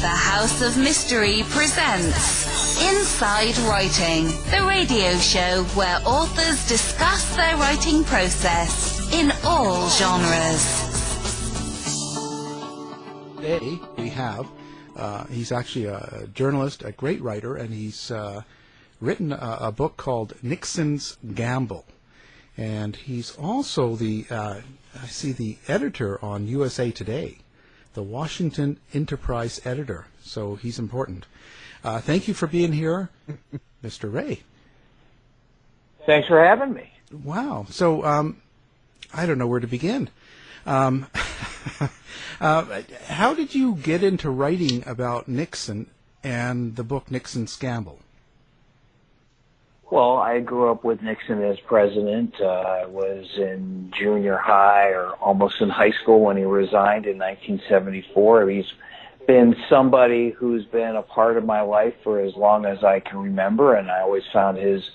The House of Mystery presents Inside Writing, the radio show where authors discuss their writing process in all genres. Today we have, he's actually a journalist, a great writer, and he's written a book called Nixon's Gamble. And he's also the editor on USA Today, the Washington Enterprise editor. So he's important. Thank you for being here, Mr. Ray. Thanks for having me. Wow. So I don't know where to begin. How did you get into writing about Nixon and the book Nixon's Gamble? Well, I grew up with Nixon as president. I was in junior high or almost in high school when he resigned in 1974. He's been somebody who's been a part of my life for as long as I can remember, and I always found his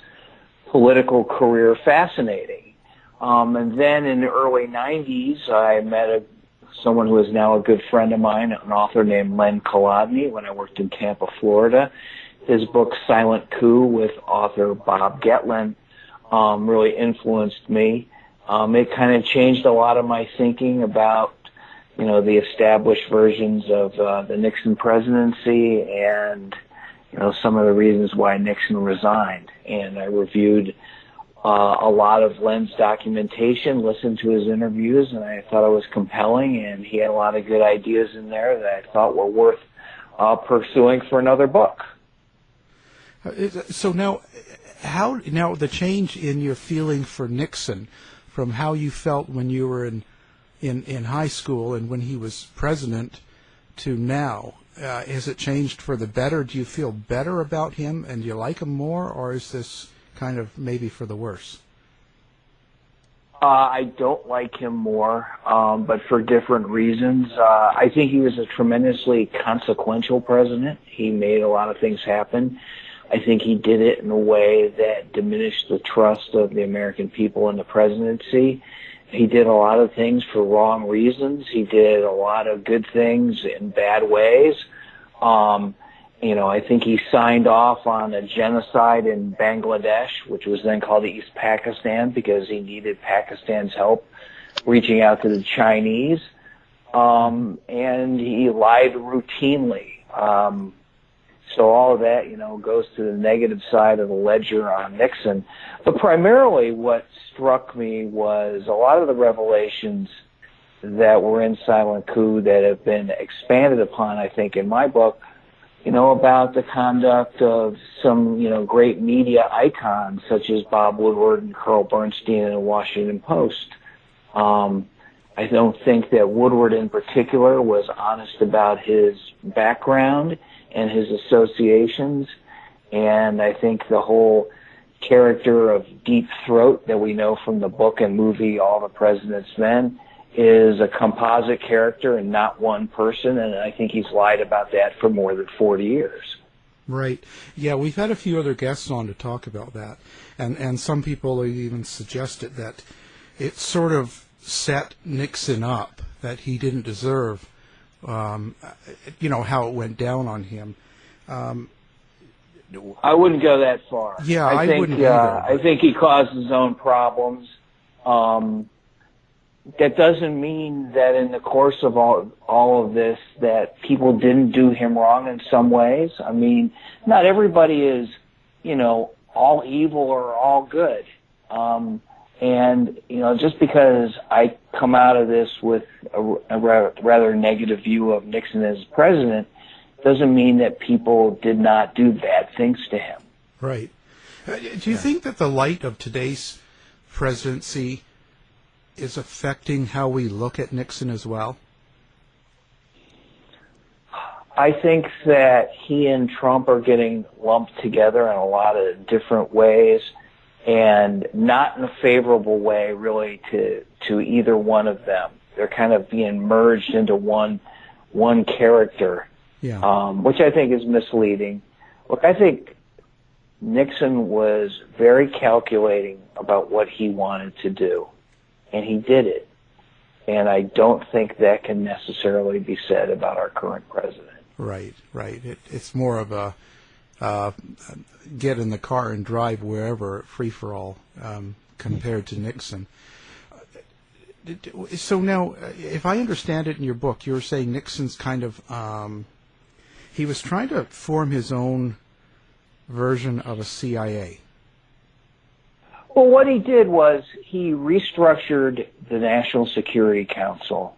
political career fascinating. And then in the early 90s, I met someone who is now a good friend of mine, an author named Len Kolodny, when I worked in Tampa, Florida. His book, Silent Coup, with author Bob Getlin, really influenced me. It kind of changed a lot of my thinking about, the established versions of the Nixon presidency and, some of the reasons why Nixon resigned. And I reviewed a lot of Len's documentation, listened to his interviews, and I thought it was compelling, and he had a lot of good ideas in there that I thought were worth pursuing for another book. So now the change in your feeling for Nixon from how you felt when you were in high school and when he was president to now, has it changed for the better? Do you feel better about him and do you like him more, or is this kind of maybe for the worse? I don't like him more, but for different reasons. I think he was a tremendously consequential president. He made a lot of things happen. I think he did it in a way that diminished the trust of the American people in the presidency. He did a lot of things for wrong reasons. He did a lot of good things in bad ways. I think he signed off on a genocide in Bangladesh, which was then called East Pakistan, because he needed Pakistan's help reaching out to the Chinese. And he lied routinely. So all of that, goes to the negative side of the ledger on Nixon. But primarily what struck me was a lot of the revelations that were in Silent Coup that have been expanded upon, I think, in my book, about the conduct of some, great media icons such as Bob Woodward and Carl Bernstein in the Washington Post. I don't think that Woodward in particular was honest about his background and his associations, and I think the whole character of Deep Throat that we know from the book and movie All the President's Men is a composite character and not one person, and I think he's lied about that for more than 40 years. Right. Yeah, we've had a few other guests on to talk about that, and some people even suggested that it sort of set Nixon up, that he didn't deserve how it went down on him. I wouldn't go that far. Yeah, I wouldn't either. I think he caused his own problems. That doesn't mean that in the course of all of this that people didn't do him wrong in some ways. I mean, not everybody is, all evil or all good. And, just because I come out of this with a rather negative view of Nixon as president doesn't mean that people did not do bad things to him. Right. Do you think that the light of today's presidency is affecting how we look at Nixon as well? I think that he and Trump are getting lumped together in a lot of different ways, and not in a favorable way, really, to either one of them. They're kind of being merged into one character, which I think is misleading. Look, I think Nixon was very calculating about what he wanted to do, and he did it. And I don't think that can necessarily be said about our current president. Right. It's more of a get in the car and drive wherever, free for all, compared to Nixon. So now, if I understand it in your book, you were saying Nixon's kind of he was trying to form his own version of a CIA. Well, what he did was he restructured the National Security Council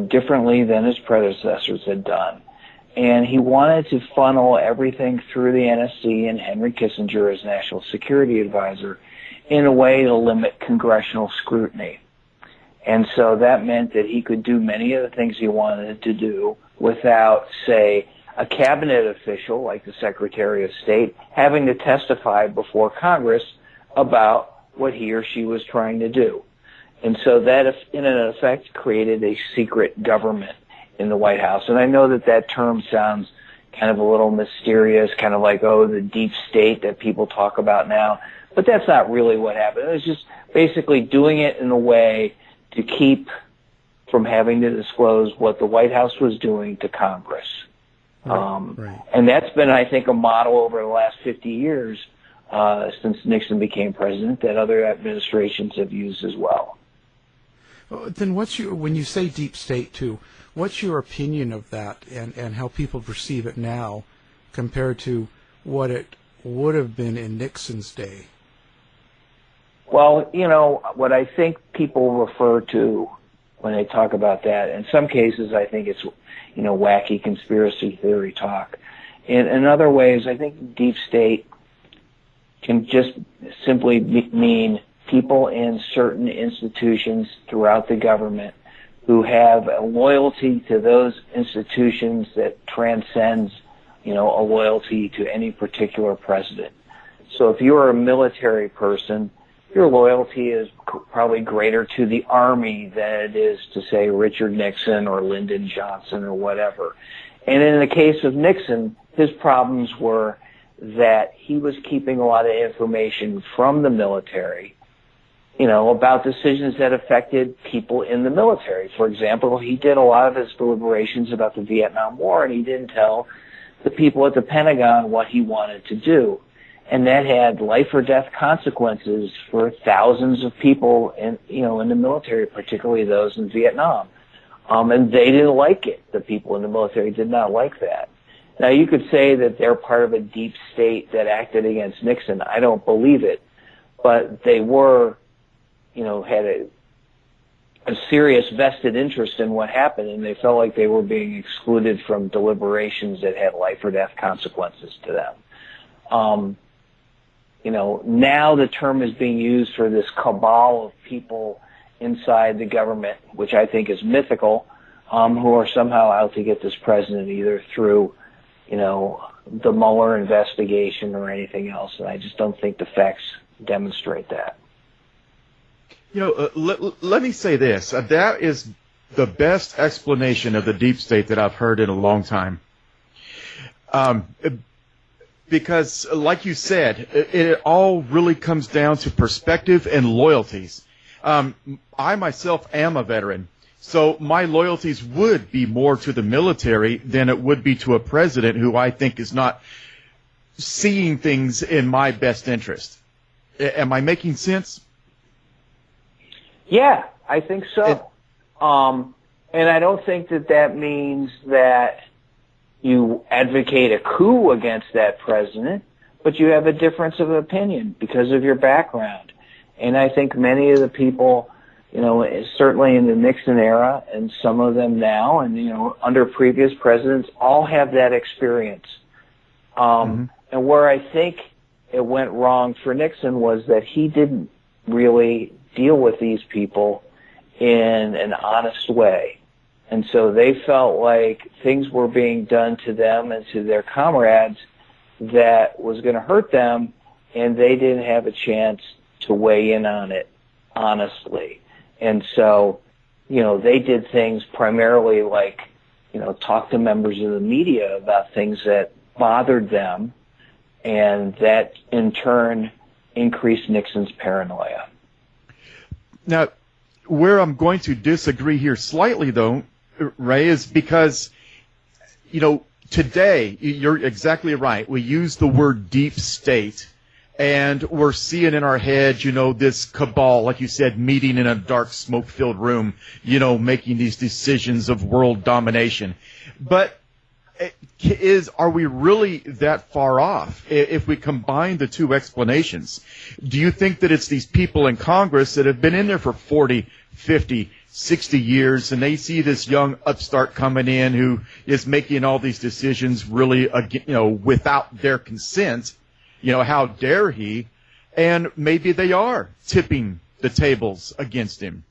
differently than his predecessors had done. And he wanted to funnel everything through the NSC and Henry Kissinger as National Security Advisor in a way to limit congressional scrutiny. And so that meant that he could do many of the things he wanted to do without, say, a cabinet official like the Secretary of State having to testify before Congress about what he or she was trying to do. And so that, in effect, created a secret government in the White House. And I know that that term sounds kind of a little mysterious, kind of like, oh, the deep state that people talk about now. But that's not really what happened. It was just basically doing it in a way to keep from having to disclose what the White House was doing to Congress. Right. And that's been, I think, a model over the last 50 years since Nixon became president that other administrations have used as well. Then when you say deep state too, what's your opinion of that and how people perceive it now compared to what it would have been in Nixon's day? Well, what I think people refer to when they talk about that, in some cases I think it's, wacky conspiracy theory talk. In other ways, I think deep state can just simply mean people in certain institutions throughout the government who have a loyalty to those institutions that transcends, a loyalty to any particular president. So if you're a military person, your loyalty is probably greater to the Army than it is to, say, Richard Nixon or Lyndon Johnson or whatever. And in the case of Nixon, his problems were that he was keeping a lot of information from the military, about decisions that affected people in the military. For example, he did a lot of his deliberations about the Vietnam War, and he didn't tell the people at the Pentagon what he wanted to do. And that had life or death consequences for thousands of people in the military, particularly those in Vietnam. And they didn't like it. The people in the military did not like that. Now, you could say that they're part of a deep state that acted against Nixon. I don't believe it. But they were, had a serious vested interest in what happened, and they felt like they were being excluded from deliberations that had life or death consequences to them. Now the term is being used for this cabal of people inside the government, which I think is mythical, who are somehow out to get this president either through, the Mueller investigation or anything else. And I just don't think the facts demonstrate that. Let me say this. That is the best explanation of the deep state that I've heard in a long time. Because, like you said, it all really comes down to perspective and loyalties. I myself am a veteran, so my loyalties would be more to the military than it would be to a president who I think is not seeing things in my best interest. Am I making sense? Yeah, I think so. And I don't think that means that you advocate a coup against that president, but you have a difference of opinion because of your background. And I think many of the people, certainly in the Nixon era and some of them now and, under previous presidents, all have that experience. And where I think it went wrong for Nixon was that he didn't really deal with these people in an honest way. And so they felt like things were being done to them and to their comrades that was going to hurt them, and they didn't have a chance to weigh in on it honestly. And so, they did things primarily like, talk to members of the media about things that bothered them, and that in turn increased Nixon's paranoia. Now, where I'm going to disagree here slightly, though, Ray, is because, today, you're exactly right. We use the word deep state, and we're seeing in our head, this cabal, like you said, meeting in a dark, smoke-filled room, making these decisions of world domination. But are we really that far off if we combine the two explanations? Do you think that it's these people in Congress that have been in there for 40, 50, 60 years, and they see this young upstart coming in who is making all these decisions really, without their consent? How dare he? And maybe they are tipping the tables against him.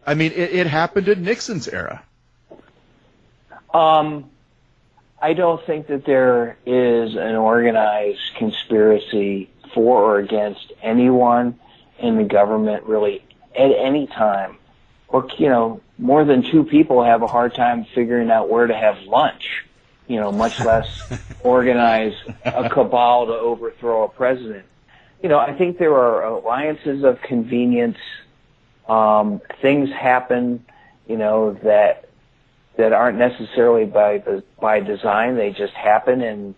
I mean, it happened in Nixon's era. I don't think that there is an organized conspiracy for or against anyone in the government really at any time. Or, more than two people have a hard time figuring out where to have lunch, much less organize a cabal to overthrow a president. I think there are alliances of convenience. Things happen, that aren't necessarily by design. They just happen, and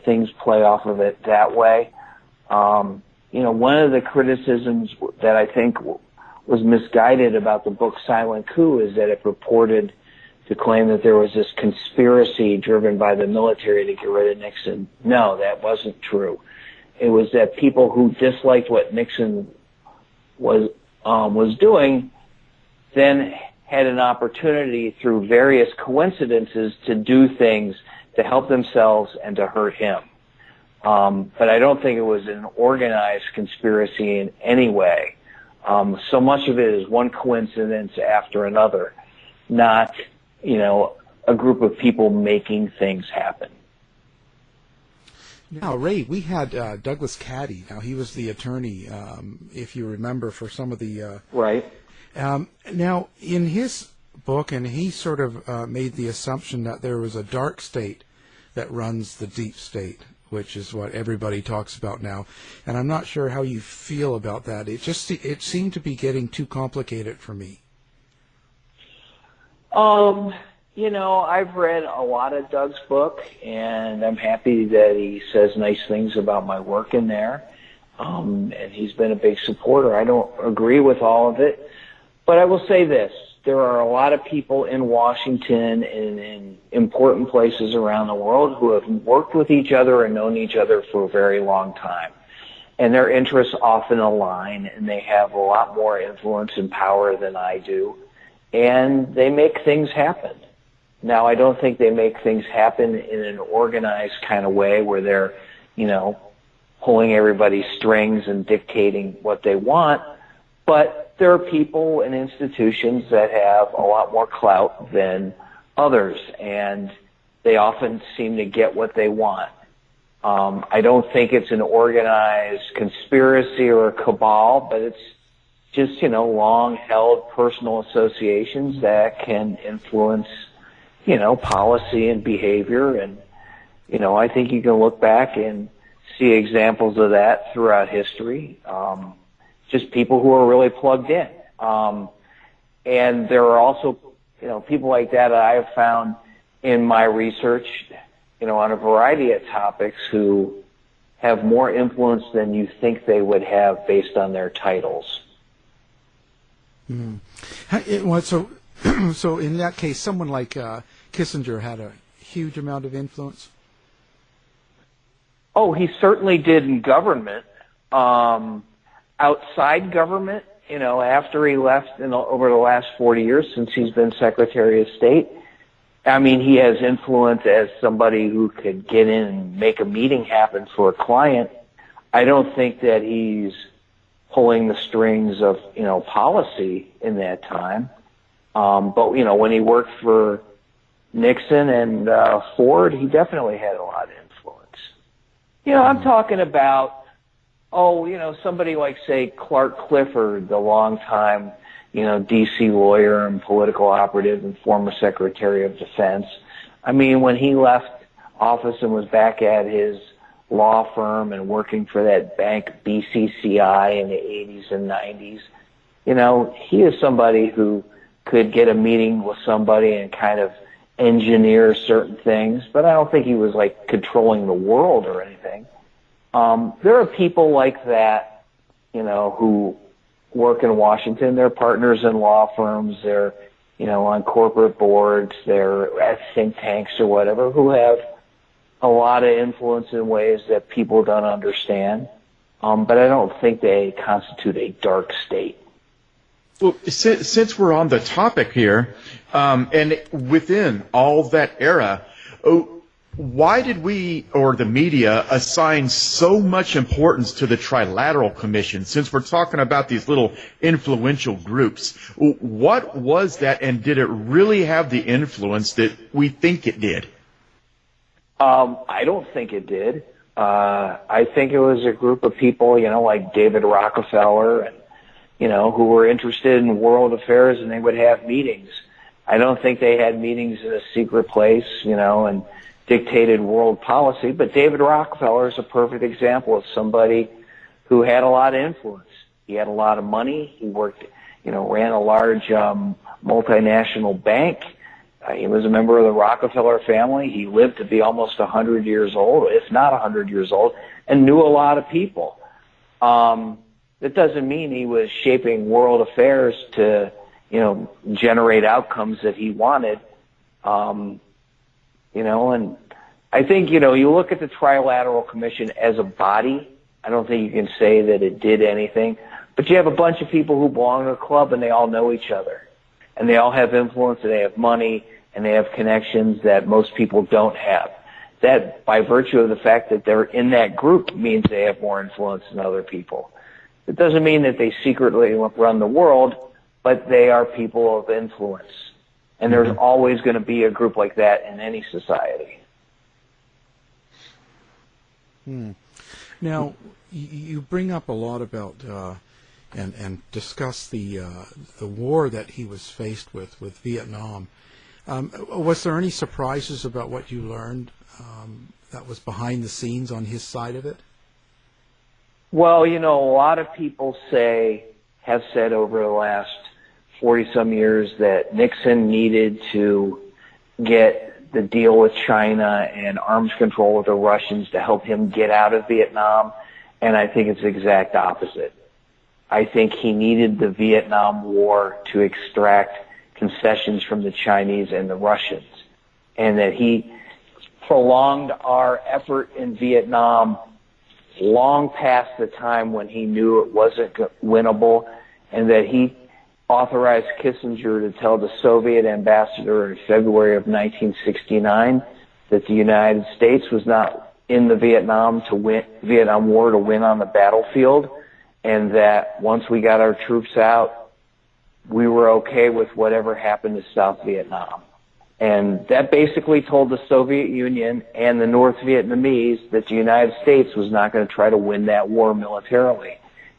things play off of it that way. One of the criticisms that I think was misguided about the book Silent Coup is that it purported to claim that there was this conspiracy driven by the military to get rid of Nixon. No, that wasn't true. It was that people who disliked what Nixon was doing then had an opportunity through various coincidences to do things to help themselves and to hurt him. But I don't think it was an organized conspiracy in any way. So much of it is one coincidence after another, not, a group of people making things happen. Now, Ray, we had Douglas Caddy. Now, he was the attorney, if you remember, for some of the... Right. Now, in his book, and he sort of made the assumption that there was a dark state that runs the deep state, which is what everybody talks about now. And I'm not sure how you feel about that. It seemed to be getting too complicated for me. I've read a lot of Doug's book, and I'm happy that he says nice things about my work in there. And he's been a big supporter. I don't agree with all of it, but I will say this. There are a lot of people in Washington and in important places around the world who have worked with each other and known each other for a very long time. And their interests often align, and they have a lot more influence and power than I do. And they make things happen. Now, I don't think they make things happen in an organized kind of way where they're, pulling everybody's strings and dictating what they want. But there are people and institutions that have a lot more clout than others, and they often seem to get what they want. I don't think it's an organized conspiracy or a cabal, but it's just, long-held personal associations that can influence, policy and behavior. And, I think you can look back and see examples of that throughout history. Just people who are really plugged in. And there are also, people like that I have found in my research, on a variety of topics who have more influence than you think they would have based on their titles. So in that case, someone like Kissinger had a huge amount of influence? Oh, he certainly did in government. Outside government, after he left over the last 40 years since he's been Secretary of State, I mean, he has influence as somebody who could get in and make a meeting happen for a client. I don't think that he's pulling the strings of, policy in that time. But, when he worked for Nixon and Ford, he definitely had a lot of influence. I'm talking about, somebody like, say, Clark Clifford, the longtime, D.C. lawyer and political operative and former Secretary of Defense. I mean, when he left office and was back at his law firm and working for that bank BCCI in the 80s and 90s, he is somebody who could get a meeting with somebody and kind of engineer certain things, but I don't think he was like controlling the world or anything. There are people like that, who work in Washington. They're partners in law firms. They're, on corporate boards. They're at think tanks or whatever, who have a lot of influence in ways that people don't understand. But I don't think they constitute a dark state. Well, since we're on the topic here, and within all that era, why did we, or the media, assign so much importance to the Trilateral Commission, since we're talking about these little influential groups? What was that, and did it really have the influence that we think it did? I don't think it did. I think it was a group of people, like David Rockefeller, and who were interested in world affairs, and they would have meetings. I don't think they had meetings in a secret place, and dictated world policy, but David Rockefeller is a perfect example of somebody who had a lot of influence. He had a lot of money. He worked, ran a large multinational bank. He was a member of the Rockefeller family. He lived to be almost 100 years old, if not 100 years old, and knew a lot of people. That doesn't mean he was shaping world affairs to, generate outcomes that he wanted. And I think, you look at the Trilateral Commission as a body. I don't think you can say that it did anything. But you have a bunch of people who belong to a club, and they all know each other. And they all have influence, and they have money, and they have connections that most people don't have. That, by virtue of the fact that they're in that group, means they have more influence than other people. It doesn't mean that they secretly run the world, but they are people of influence. And there's always going to be a group like that in any society. Now, you bring up a lot about and discuss the war that he was faced with Vietnam. Was there any surprises about what you learned that was behind the scenes on his side of it? Well, a lot of people have said over the last 40-some years that Nixon needed to get the deal with China and arms control with the Russians to help him get out of Vietnam, and I think it's the exact opposite. I think he needed the Vietnam War to extract concessions from the Chinese and the Russians, and that he prolonged our effort in Vietnam long past the time when he knew it wasn't winnable, and that he authorized Kissinger to tell the Soviet ambassador in February of 1969 that the United States was not in the Vietnam War to win on the battlefield, and that once we got our troops out, we were okay with whatever happened to South Vietnam. And that basically told the Soviet Union and the North Vietnamese that the United States was not going to try to win that war militarily,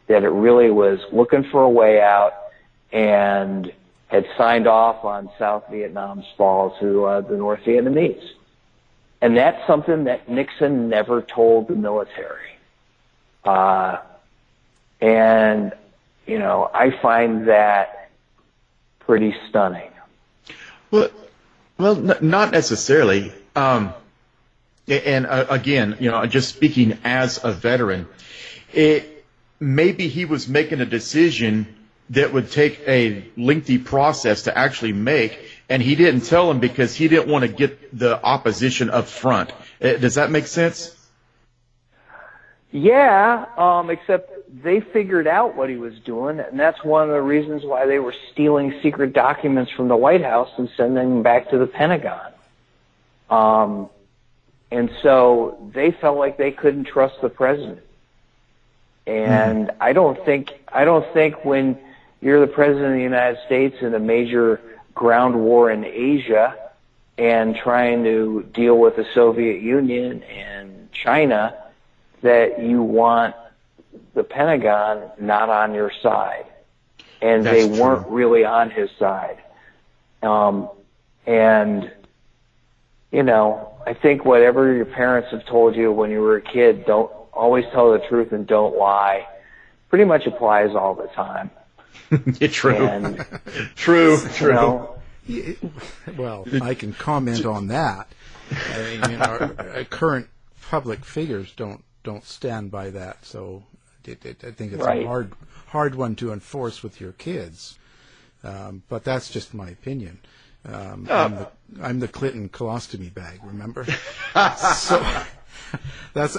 that it really was looking for a way out and had signed off on South Vietnam's fall to the North Vietnamese. And that's something that Nixon never told the military. I find that pretty stunning. Well, not necessarily. Again, just speaking as a veteran, maybe he was making a decision that would take a lengthy process to actually make, and he didn't tell him because he didn't want to get the opposition up front. Does that make sense? Yeah, except they figured out what he was doing, and that's one of the reasons why they were stealing secret documents from the White House and sending them back to the Pentagon. And so they felt like they couldn't trust the president. And I don't think when you're the president of the United States in a major ground war in Asia and trying to deal with the Soviet Union and China, that you want the Pentagon not on your side. And That's they weren't really on his side. I think whatever your parents have told you when you were a kid, don't always tell the truth and don't lie, pretty much applies all the time. True. And, True. Well, I can comment on that. I mean, our current public figures don't stand by that, so I think it's Right. a hard one to enforce with your kids. But that's just my opinion. I'm the Clinton colostomy bag, remember? So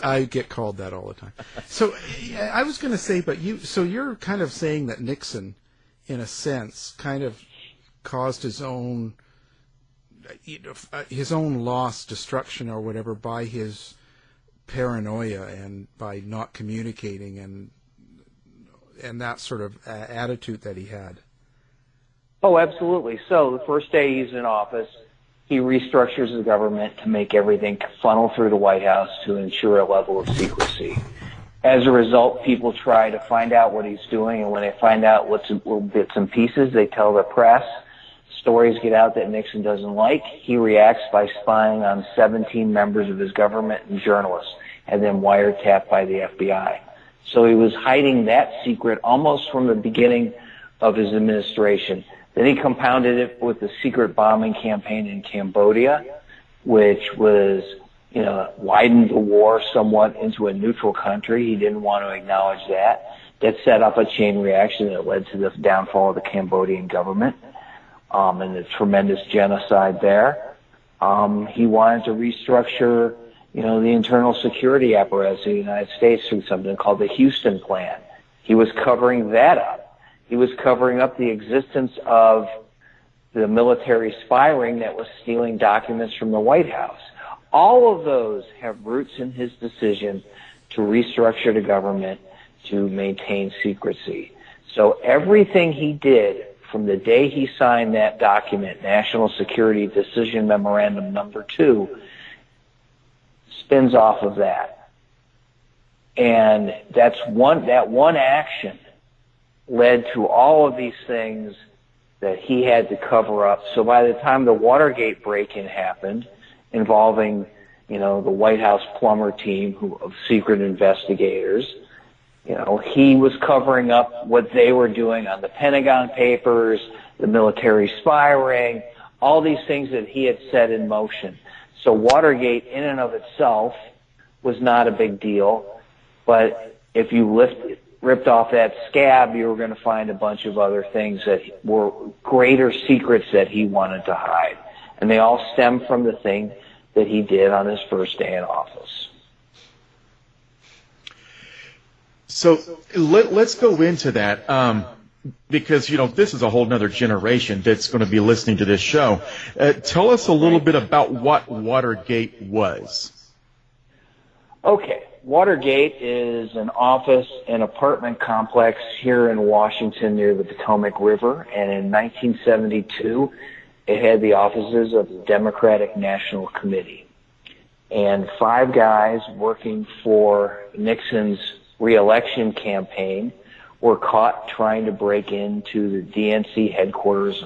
I get called that all the time. So I was going to say, but you're kind of saying that Nixon, in a sense, kind of caused his own loss, destruction, or whatever by his paranoia and by not communicating and that sort of attitude that he had. Oh, absolutely. So the first day he's in office, he restructures the government to make everything funnel through the White House to ensure a level of secrecy. As a result, people try to find out what he's doing, and when they find out little bits and pieces, they tell the press. Stories get out that Nixon doesn't like. He reacts by spying on 17 members of his government and journalists, and then wiretapped by the FBI. So he was hiding that secret almost from the beginning of his administration. Then he compounded it with the secret bombing campaign in Cambodia, which was, widened the war somewhat into a neutral country. He didn't want to acknowledge that. That set up a chain reaction that led to the downfall of the Cambodian government, and the tremendous genocide there. He wanted to restructure, the internal security apparatus of the United States through something called the Houston Plan. He was covering that up. He was covering up the existence of the military spy ring that was stealing documents from the White House. All of those have roots in his decision to restructure the government to maintain secrecy. So everything he did from the day he signed that document, National Security Decision Memorandum number 2, spins off of that. And that one action led to all of these things that he had to cover up. So by the time the Watergate break-in happened, involving, the White House plumber team of secret investigators, he was covering up what they were doing on the Pentagon Papers, the military spy ring, all these things that he had set in motion. So Watergate in and of itself was not a big deal, but if you ripped off that scab, you were going to find a bunch of other things that were greater secrets that he wanted to hide. And they all stem from the thing that he did on his first day in office. So let's go into that, because, this is a whole nother generation that's going to be listening to this show. Tell us a little bit about what Watergate was. Okay. Watergate is an office and apartment complex here in Washington near the Potomac River, and in 1972, it had the offices of the Democratic National Committee. And 5 guys working for Nixon's re-election campaign were caught trying to break into the DNC headquarters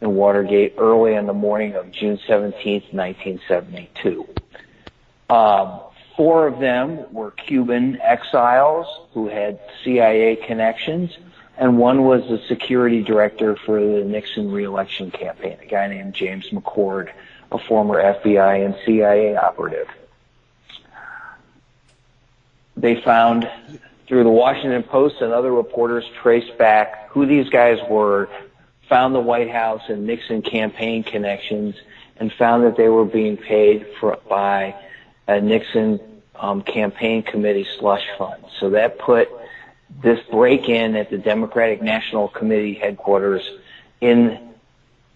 in Watergate early in the morning of June 17th, 1972. 4 of them were Cuban exiles who had CIA connections, and one was the security director for the Nixon re-election campaign, a guy named James McCord, a former FBI and CIA operative. They found, through the Washington Post and other reporters, traced back who these guys were, found the White House and Nixon campaign connections, and found that they were being paid by a Nixon campaign committee slush fund. So that put this break-in at the Democratic National Committee headquarters into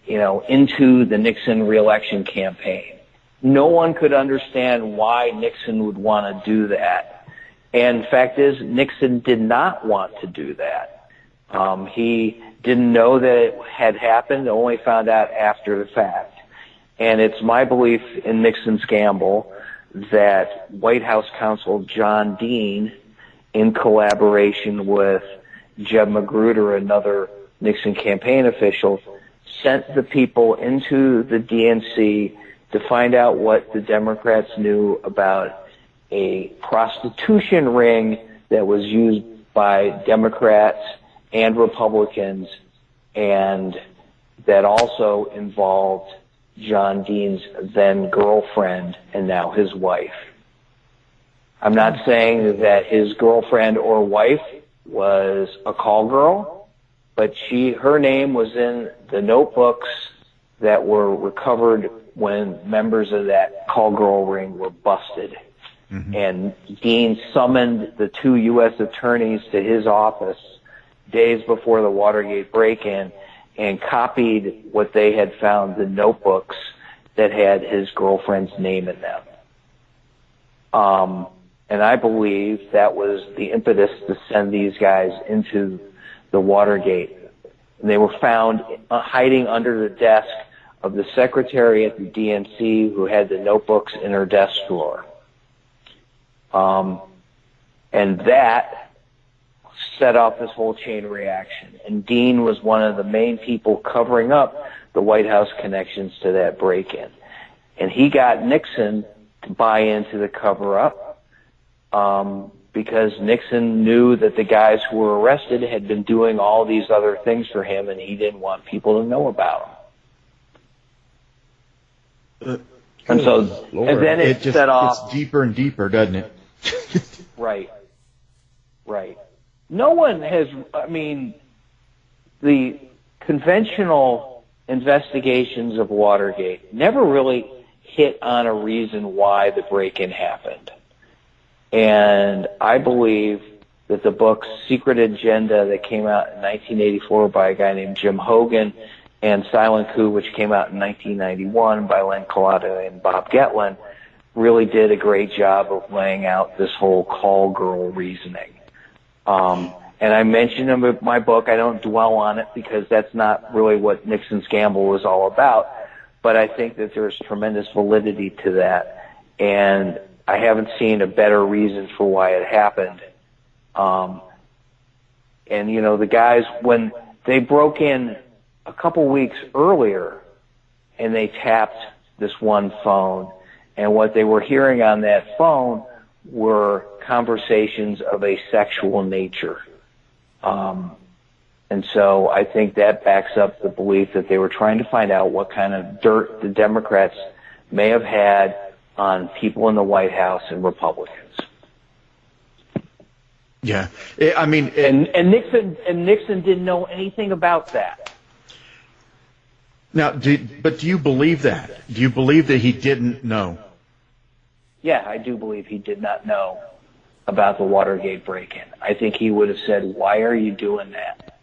the Nixon re-election campaign. No one could understand why Nixon would want to do that. And the fact is, Nixon did not want to do that. He didn't know that it had happened, only found out after the fact. And it's my belief in Nixon's gamble that White House counsel John Dean, in collaboration with Jeb Magruder, another Nixon campaign official, sent the people into the DNC to find out what the Democrats knew about a prostitution ring that was used by Democrats and Republicans and that also involved John Dean's then girlfriend and now his wife. I'm not saying that his girlfriend or wife was a call girl, but her name was in the notebooks that were recovered when members of that call girl ring were busted. Mm-hmm. And Dean summoned the two U.S. attorneys to his office days before the Watergate break-in and copied what they had found, the notebooks that had his girlfriend's name in them. And I believe that was the impetus to send these guys into the Watergate. And they were found hiding under the desk of the secretary at the DNC who had the notebooks in her desk drawer. And that set off this whole chain reaction. And Dean was one of the main people covering up the White House connections to that break-in. And he got Nixon to buy into the cover-up because Nixon knew that the guys who were arrested had been doing all these other things for him, and he didn't want people to know about them. And so, Lord, and then it set off. It's deeper and deeper, doesn't it? Right. No one has, the conventional investigations of Watergate never really hit on a reason why the break-in happened. And I believe that the book Secret Agenda that came out in 1984 by a guy named Jim Hogan and Silent Coup, which came out in 1991 by Len Collada and Bob Getlin, really did a great job of laying out this whole call girl reasoning. And I mentioned them in my book. I don't dwell on it because that's not really what Nixon's gamble was all about. But I think that there's tremendous validity to that. And I haven't seen a better reason for why it happened. And, you know, the guys, when they broke in a couple weeks earlier and they tapped this one phone, and what they were hearing on that phone were conversations of a sexual nature. And so I think that backs up the belief that they were trying to find out what kind of dirt the Democrats may have had on people in the White House and Republicans. Yeah, I mean, and Nixon didn't know anything about that. Now, but do you believe that? Do you believe that he didn't know? Yeah, I do believe he did not know about the Watergate break-in. I think he would have said, "Why are you doing that?"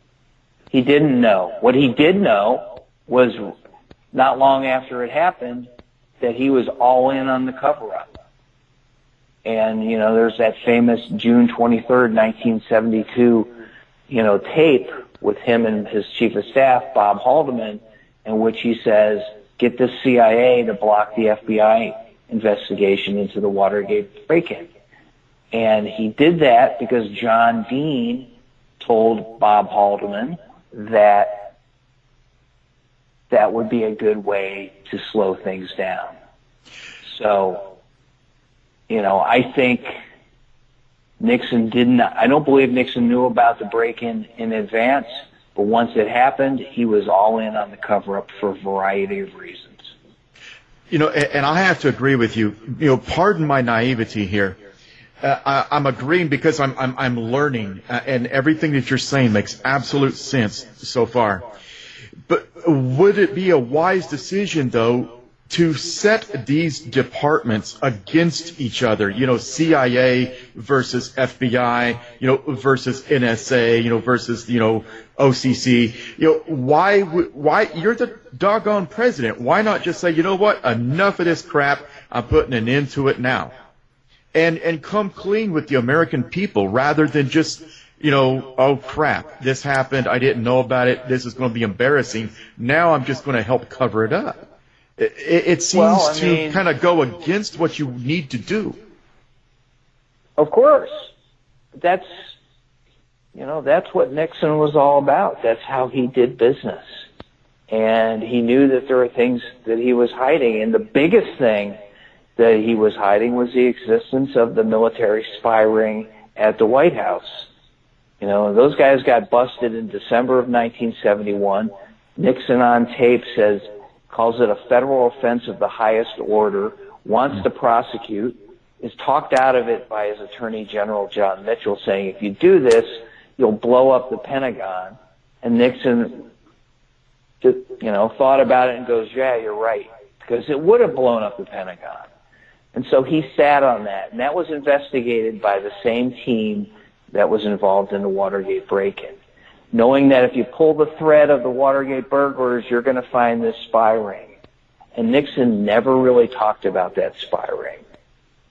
He didn't know. What he did know was not long after it happened that he was all in on the cover-up. And, you know, there's that famous June 23rd, 1972, you know, tape with him and his chief of staff, Bob Haldeman, in which he says, get the CIA to block the FBI investigation into the Watergate break-in. And he did that because John Dean told Bob Haldeman that that would be a good way to slow things down. So, you know, I think Nixon I don't believe Nixon knew about the break-in in advance, but once it happened, he was all in on the cover-up for a variety of reasons. You know, and I have to agree with you. You know, pardon my naivety here. I'm agreeing because I'm learning, and everything that you're saying makes absolute sense so far. But would it be a wise decision, though, to set these departments against each other? You know, CIA versus FBI, you know, versus NSA, you know, versus, you know, OCC. You know, why you're the doggone president? Why not just say, you know what, enough of this crap, I'm putting an end to it now. And come clean with the American people rather than just, you know, oh crap, this happened, I didn't know about it, this is going to be embarrassing, now I'm just going to help cover it up. It seems to kind of go against what you need to do. Of course. That's what Nixon was all about. That's how he did business. And he knew that there were things that he was hiding. And the biggest thing that he was hiding was the existence of the military spy ring at the White House. You know, those guys got busted in December of 1971. Nixon on tape calls it a federal offense of the highest order, wants to prosecute, is talked out of it by his Attorney General, John Mitchell, saying, if you do this, you'll blow up the Pentagon. And Nixon, thought about it and goes, yeah, you're right, because it would have blown up the Pentagon. And so he sat on that, and that was investigated by the same team that was involved in the Watergate break-in, knowing that if you pull the thread of the Watergate burglars, you're going to find this spy ring. And Nixon never really talked about that spy ring.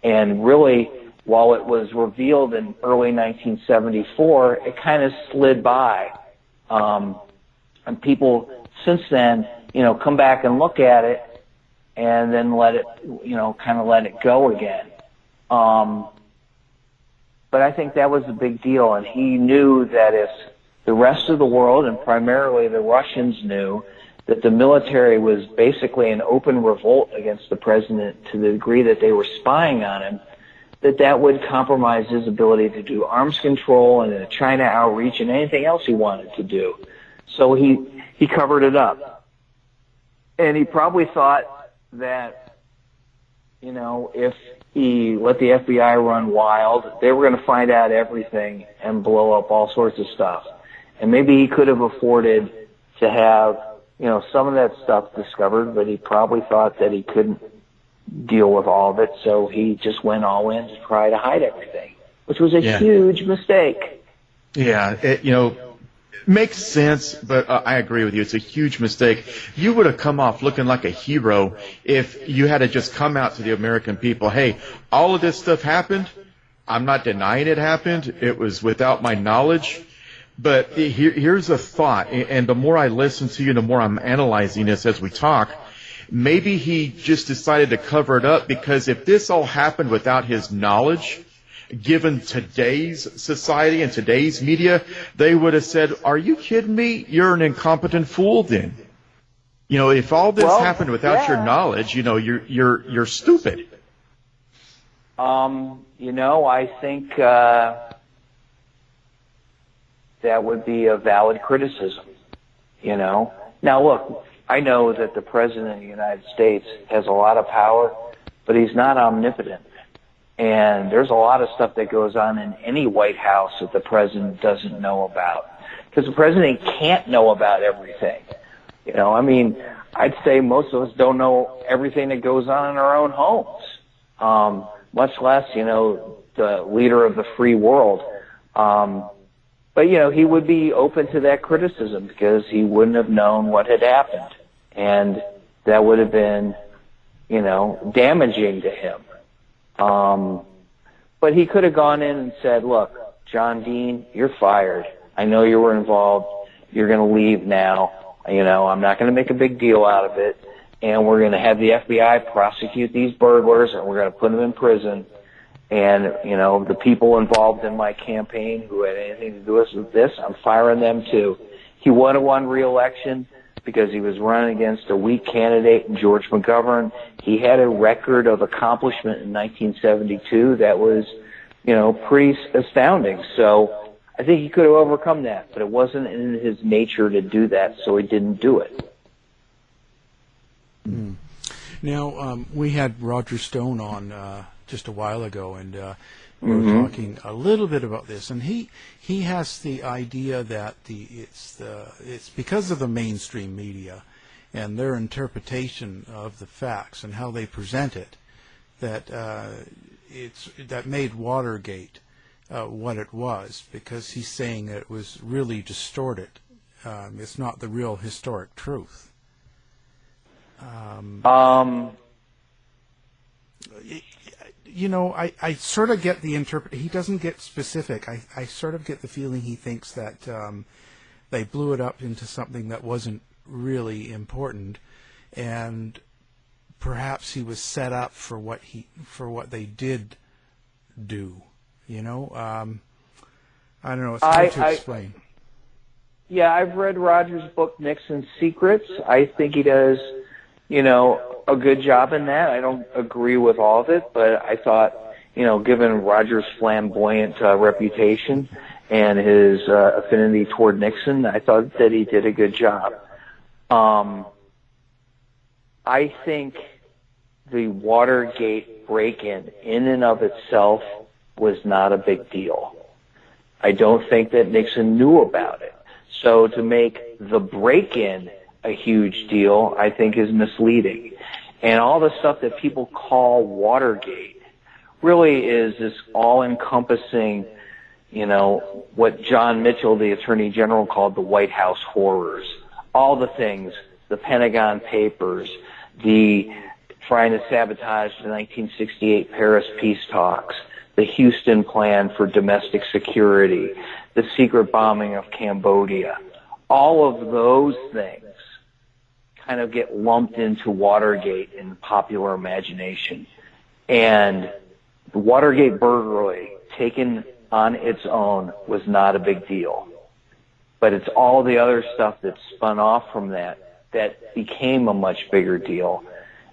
And really, while it was revealed in early 1974, it kind of slid by. And people since then, come back and look at it and then let it, kind of let it go again. But I think that was a big deal, and he knew that if the rest of the world, and primarily the Russians, knew that the military was basically an open revolt against the president to the degree that they were spying on him, that would compromise his ability to do arms control and China outreach and anything else he wanted to do. So he covered it up. And he probably thought that, if he let the FBI run wild, they were going to find out everything and blow up all sorts of stuff. And maybe he could have afforded to have, some of that stuff discovered, but he probably thought that he couldn't deal with all of it, so he just went all in to try to hide everything, which was a huge mistake. Yeah, it makes sense, but I agree with you. It's a huge mistake. You would have come off looking like a hero if you had to just come out to the American people, hey, all of this stuff happened. I'm not denying it happened. It was without my knowledge. But here's a thought, and the more I listen to you, the more I'm analyzing this as we talk. Maybe he just decided to cover it up because if this all happened without his knowledge, given today's society and today's media, they would have said, are you kidding me? You're an incompetent fool then. If all this happened without your knowledge, you're stupid. I think that would be a valid criticism, Now, look, I know that the President of the United States has a lot of power, but he's not omnipotent. And there's a lot of stuff that goes on in any White House that the President doesn't know about. Because the President can't know about everything. I'd say most of us don't know everything that goes on in our own homes, much less, the leader of the free world. But, he would be open to that criticism because he wouldn't have known what had happened. And that would have been, damaging to him. But he could have gone in and said, look, John Dean, you're fired. I know you were involved. You're going to leave now. I'm not going to make a big deal out of it. And we're going to have the FBI prosecute these burglars, and we're going to put them in prison. And, the people involved in my campaign who had anything to do with this, I'm firing them too. He would have won re-election because he was running against a weak candidate in George McGovern. He had a record of accomplishment in 1972 that was, pretty astounding. So I think he could have overcome that, but it wasn't in his nature to do that, so he didn't do it. Mm. Now, we had Roger Stone on just a while ago, and we were talking a little bit about this, and he has the idea that it's because of the mainstream media and their interpretation of the facts and how they present it that that made Watergate what it was, because he's saying that it was really distorted. It's not the real historic truth. I sort of get the he doesn't get specific. I sort of get the feeling he thinks that they blew it up into something that wasn't really important, and perhaps he was set up for what they did do. I don't know. It's hard to explain. Yeah, I've read Roger's book, Nixon's Secrets. I think he does, a good job in that. I don't agree with all of it, but I thought, given Roger's flamboyant reputation and his affinity toward Nixon, I thought that he did a good job. I think the Watergate break-in in and of itself was not a big deal. I don't think that Nixon knew about it. So to make the break-in a huge deal, I think is misleading. And all the stuff that people call Watergate really is this all-encompassing, what John Mitchell, the Attorney General, called the White House horrors. All the things, the Pentagon Papers, the trying to sabotage the 1968 Paris peace talks, the Houston Plan for domestic security, the secret bombing of Cambodia. All of those things kind of get lumped into Watergate in popular imagination. And the Watergate burglary, taken on its own, was not a big deal. But it's all the other stuff that spun off from that became a much bigger deal.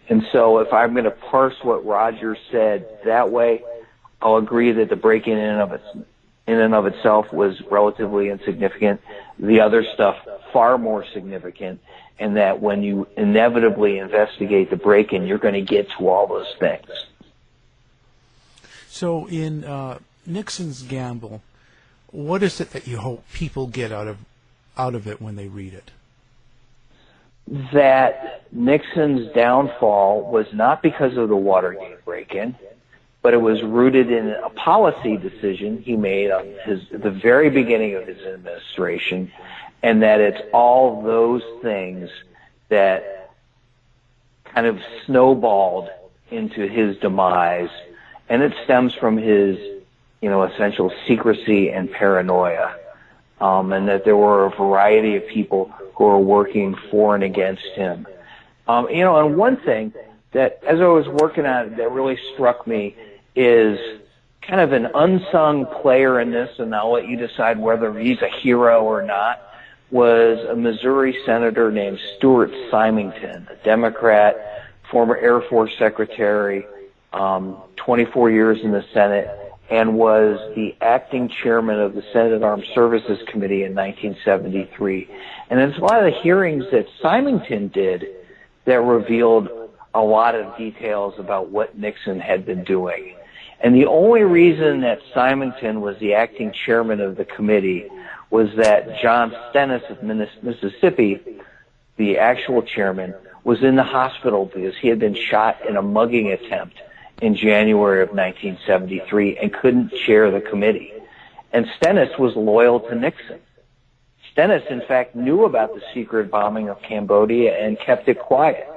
And so if I'm going to parse what Roger said that way, I'll agree that the break-in in and of itself was relatively insignificant. The other stuff far more significant, and that when you inevitably investigate the break-in, you're going to get to all those things. So in Nixon's Gamble, what is it that you hope people get out of it when they read it? That Nixon's downfall was not because of the Watergate break-in, but it was rooted in a policy decision he made on the very beginning of his administration, and that it's all those things that kind of snowballed into his demise, and it stems from his, essential secrecy and paranoia, and that there were a variety of people who were working for and against him. And one thing that, as I was working on it, that really struck me is kind of an unsung player in this, and I'll let you decide whether he's a hero or not, was a Missouri senator named Stuart Symington, a Democrat, former Air Force Secretary, 24 years in the Senate, and was the acting chairman of the Senate Armed Services Committee in 1973. And it's a lot of the hearings that Symington did that revealed a lot of details about what Nixon had been doing. And the only reason that Symington was the acting chairman of the committee was that John Stennis of Mississippi, the actual chairman, was in the hospital because he had been shot in a mugging attempt in January of 1973 and couldn't chair the committee. And Stennis was loyal to Nixon. Stennis, in fact, knew about the secret bombing of Cambodia and kept it quiet.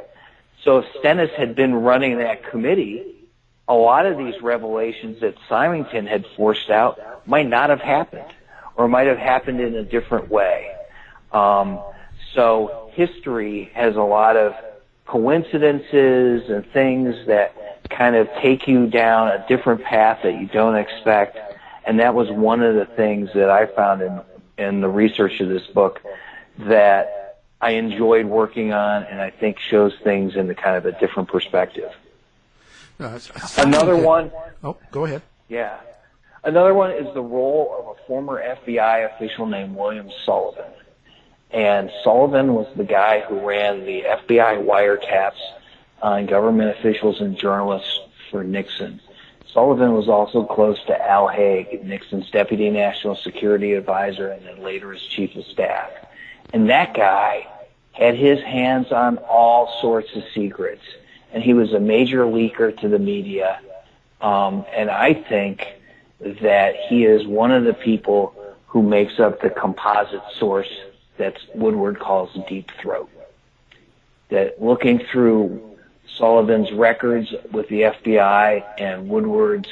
So if Stennis had been running that committee, a lot of these revelations that Symington had forced out might not have happened, or might have happened in a different way. So history has a lot of coincidences and things that kind of take you down a different path that you don't expect. And that was one of the things that I found in the research of this book that I enjoyed working on, and I think shows things in the kind of a different perspective. Another one. Oh, go ahead. Yeah. Another one is the role of a former FBI official named William Sullivan. And Sullivan was the guy who ran the FBI wiretaps on government officials and journalists for Nixon. Sullivan was also close to Al Haig, Nixon's deputy national security advisor, and then later his chief of staff. And that guy had his hands on all sorts of secrets. And he was a major leaker to the media. And I think that he is one of the people who makes up the composite source that Woodward calls deep throat. That looking through Sullivan's records with the FBI and Woodward's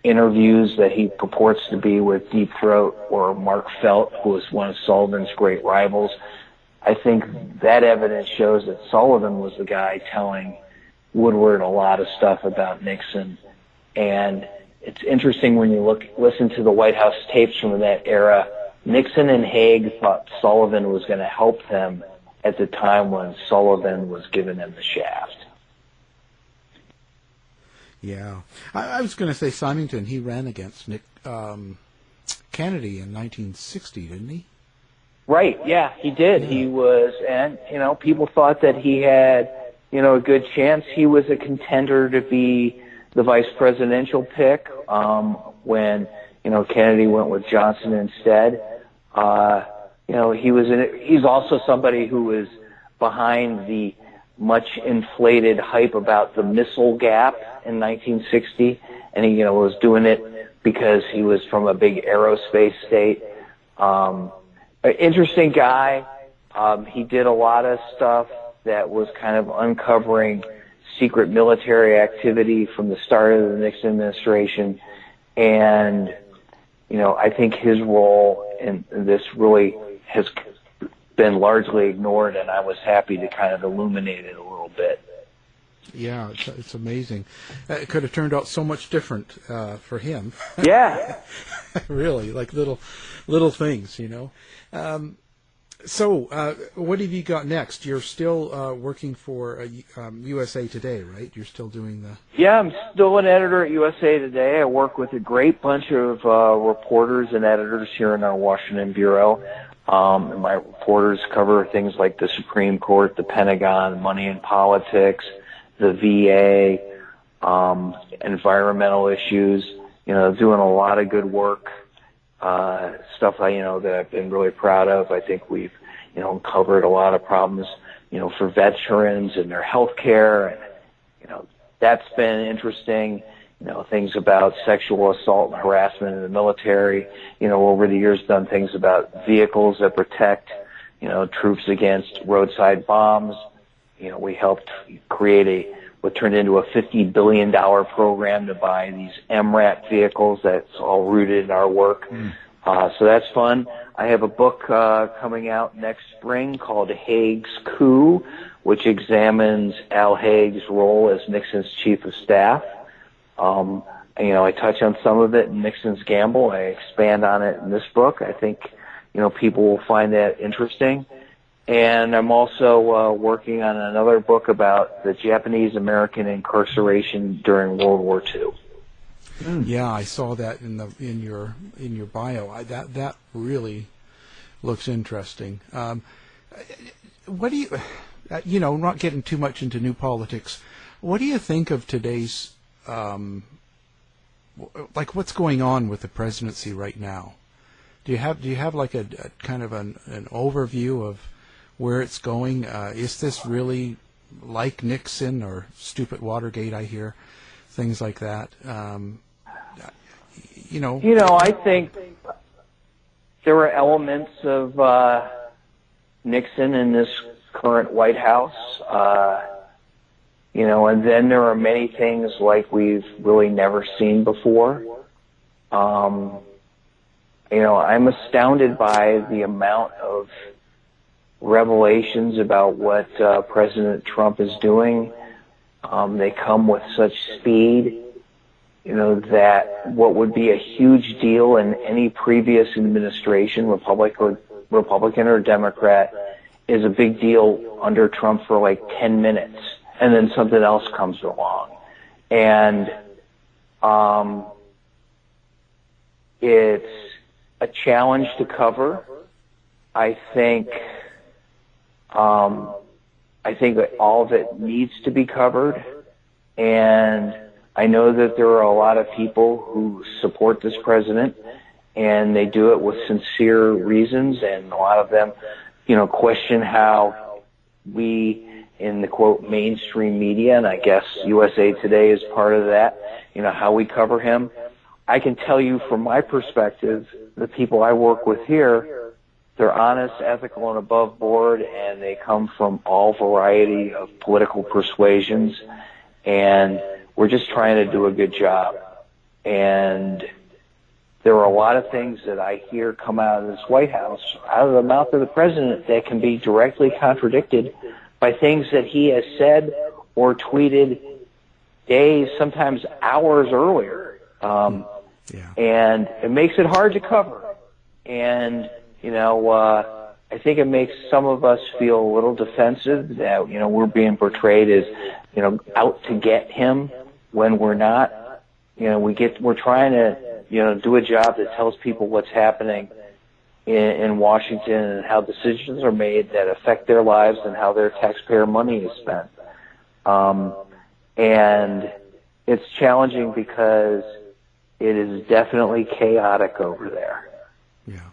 interviews that he purports to be with Deep Throat or Mark Felt, who was one of Sullivan's great rivals, I think that evidence shows that Sullivan was the guy telling Woodward a lot of stuff about Nixon. And it's interesting when you listen to the White House tapes from that era. Nixon and Haig thought Sullivan was going to help them at the time when Sullivan was giving them the shaft. Yeah. I was going to say Symington, he ran against Kennedy in 1960, didn't he? Right, yeah, he did. He was, and, people thought that he had, a good chance. He was a contender to be the vice presidential pick, when, Kennedy went with Johnson instead. He's also somebody who was behind the much inflated hype about the missile gap in 1960, and he, was doing it because he was from a big aerospace state. An interesting guy. He did a lot of stuff that was kind of uncovering secret military activity from the start of the Nixon administration. And, I think his role in this really has been largely ignored, and I was happy to kind of illuminate it a little bit. Yeah, it's amazing. It could have turned out so much different for him. Yeah. Really, like little things, So, what have you got next? You're still working for USA Today, right? You're still doing the... Yeah, I'm still an editor at USA Today. I work with a great bunch of reporters and editors here in our Washington bureau. And my reporters cover things like the Supreme Court, the Pentagon, money and politics, the VA, environmental issues, doing a lot of good work. Stuff that I've been really proud of. I think we've, covered a lot of problems, for veterans and their health care. And, that's been interesting. Things about sexual assault and harassment in the military. Over the years done things about vehicles that protect, troops against roadside bombs. We helped create what turned into a $50 billion program to buy these MRAP vehicles. That's all rooted in our work. So that's fun. I have a book coming out next spring called Haig's Coup, which examines Al Haig's role as Nixon's chief of staff. I touch on some of it in Nixon's Gamble. I expand on it in this book. I think, people will find that interesting. And I'm also working on another book about the Japanese-American incarceration during World War II. Yeah, I saw that in your bio. That really looks interesting. What do you, not getting too much into new politics, what do you think of today's, what's going on with the presidency right now? Do you have like a kind of an overview of where it's going? Is this really like Nixon or stupid Watergate? I hear things like that. I think there are elements of Nixon in this current White House, and then there are many things like we've really never seen before. I'm astounded by the amount of revelations about what President Trump is doing. They come with such speed, that what would be a huge deal in any previous administration, Republican or Democrat, is a big deal under Trump for like 10 minutes, and then something else comes along. And it's a challenge to cover. I think that all of it needs to be covered, and I know that there are a lot of people who support this president, and they do it with sincere reasons, and a lot of them, question how we in the quote mainstream media, and I guess USA Today is part of that, how we cover him. I can tell you from my perspective, the people I work with here, they're honest, ethical, and above board, and they come from all variety of political persuasions, and we're just trying to do a good job. And there are a lot of things that I hear come out of this White House, out of the mouth of the president, that can be directly contradicted by things that he has said or tweeted days, sometimes hours earlier. And it makes it hard to cover. And, I think it makes some of us feel a little defensive that, we're being portrayed as, out to get him when we're not. We're trying to, do a job that tells people what's happening, in Washington and how decisions are made that affect their lives and how their taxpayer money is spent. And it's challenging because it is definitely chaotic over there. Yeah.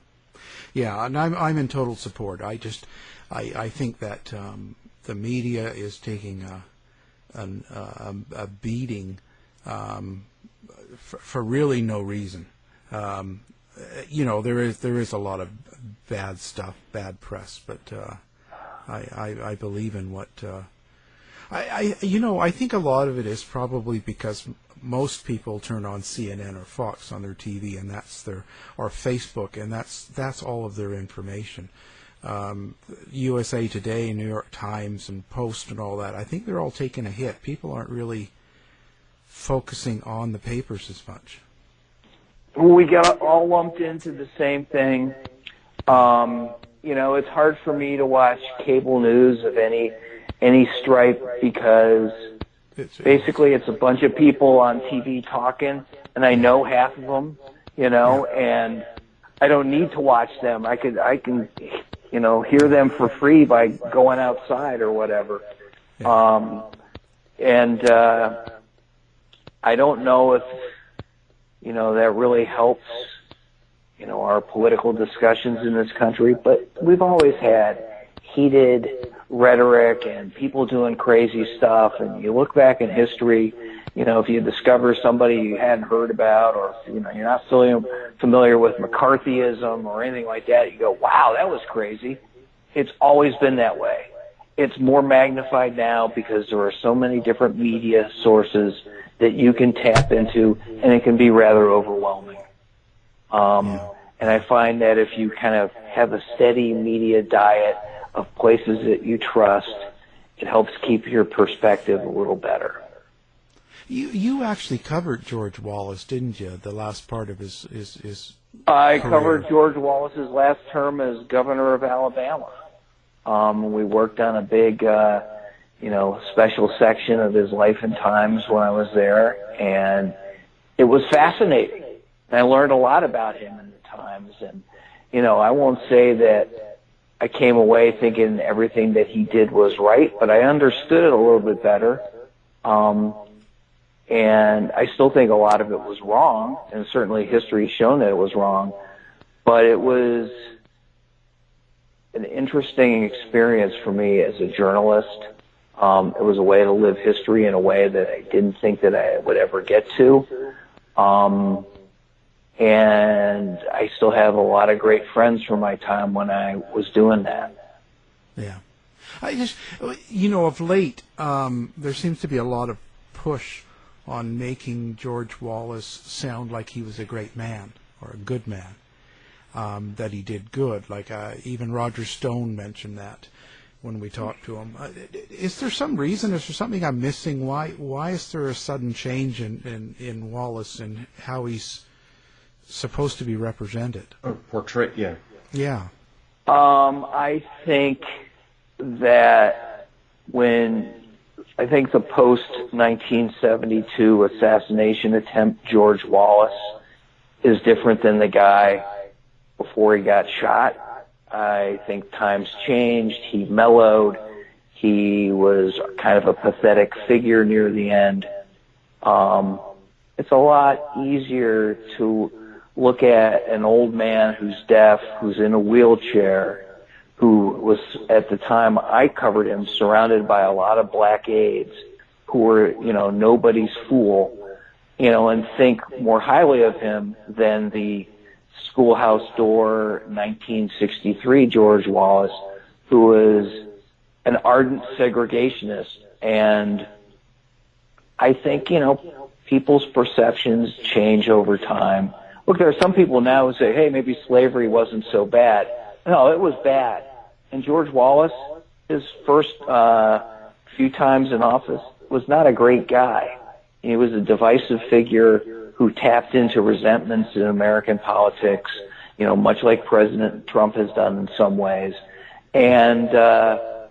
Yeah, and I'm in total support. I think that the media is taking a beating for really no reason. There is a lot of bad stuff, bad press, but I believe in what I think a lot of it is probably because most people turn on CNN or Fox on their TV, and or Facebook, and that's all of their information. USA Today, New York Times, and Post, and all that. I think they're all taking a hit. People aren't really focusing on the papers as much. We got all lumped into the same thing. It's hard for me to watch cable news of any stripe because basically it's a bunch of people on TV talking, and I know half of them, and I don't need to watch them. I can hear them for free by going outside or whatever. Yeah. I don't know if that really helps, our political discussions in this country, but we've always had heated rhetoric and people doing crazy stuff, and you look back in history, if you discover somebody you hadn't heard about, or you're not familiar with McCarthyism or anything like that, you go, wow, that was crazy. It's always been that way. It's more magnified now because there are so many different media sources that you can tap into, and it can be rather overwhelming. And I find that if you kind of have a steady media diet of places that you trust, it helps keep your perspective a little better. You actually covered George Wallace, didn't you? The last part of his I career. covered George Wallace's last term as governor of Alabama. We worked on a big, special section of his life and times when I was there, and it was fascinating. And I learned a lot about him in the times, and I won't say that I came away thinking everything that he did was right, but I understood it a little bit better. And I still think a lot of it was wrong, and certainly history has shown that it was wrong, but it was an interesting experience for me as a journalist. It was a way to live history in a way that I didn't think that I would ever get to. And I still have a lot of great friends from my time when I was doing that. Yeah. I just, of late, there seems to be a lot of push on making George Wallace sound like he was a great man or a good man, that he did good. Like even Roger Stone mentioned that when we talked to him. Is there some reason? Is there something I'm missing? Why is there a sudden change in Wallace and how he's supposed to be represented? Portrait, yeah. Yeah. I think that I think the post-1972 assassination attempt, George Wallace, is different than the guy before he got shot. I think times changed. He mellowed. He was kind of a pathetic figure near the end. It's a lot easier to look at an old man who's deaf, who's in a wheelchair, who was, at the time I covered him, surrounded by a lot of black aides who were, nobody's fool, and think more highly of him than the schoolhouse door 1963 George Wallace, who was an ardent segregationist. And I think, people's perceptions change over time. Look, there are some people now who say, hey, maybe slavery wasn't so bad. No, it was bad. And George Wallace, his first few times in office, was not a great guy. He was a divisive figure who tapped into resentments in American politics, much like President Trump has done in some ways. And it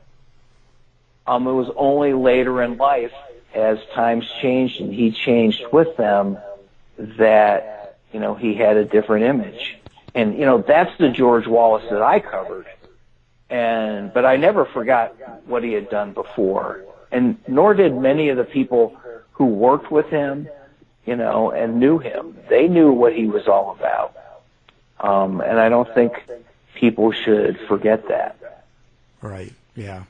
was only later in life, as times changed and he changed with them, that he had a different image. And, that's the George Wallace that I covered. But I never forgot what he had done before. And nor did many of the people who worked with him, and knew him. They knew what he was all about. And I don't think people should forget that. Right, yeah.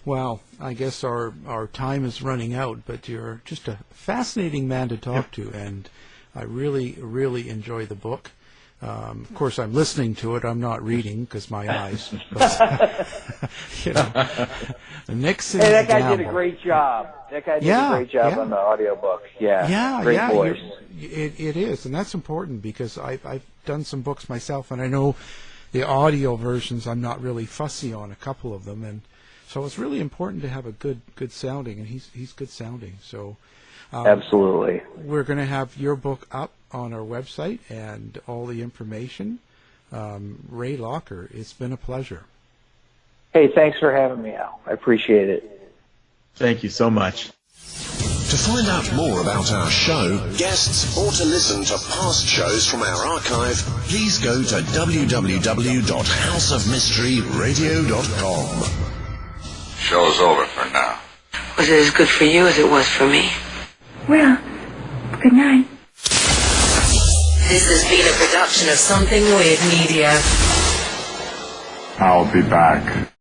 Well, I guess our time is running out, but you're just a fascinating man to talk to, and I really, really enjoy the book. Of course, I'm listening to it. I'm not reading because my eyes. But, Nixon. Hey, that guy did a great job. That guy did a great job on the audiobook. Great voice. It is, and that's important because I've done some books myself, and I know the audio versions I'm not really fussy on, a couple of them, and so it's really important to have a good sounding, and he's good sounding. So absolutely, we're going to have your book up on our website and all the information. Ray Locker, it's been a pleasure. Hey, thanks for having me, Al. I appreciate it. Thank you so much. To find out more about our show, guests, or to listen to past shows from our archive, please go to www.houseofmysteryradio.com. Show's over for now. Was it as good for you as it was for me? Well, good night. This has been a production of Something Weird Media. I'll be back.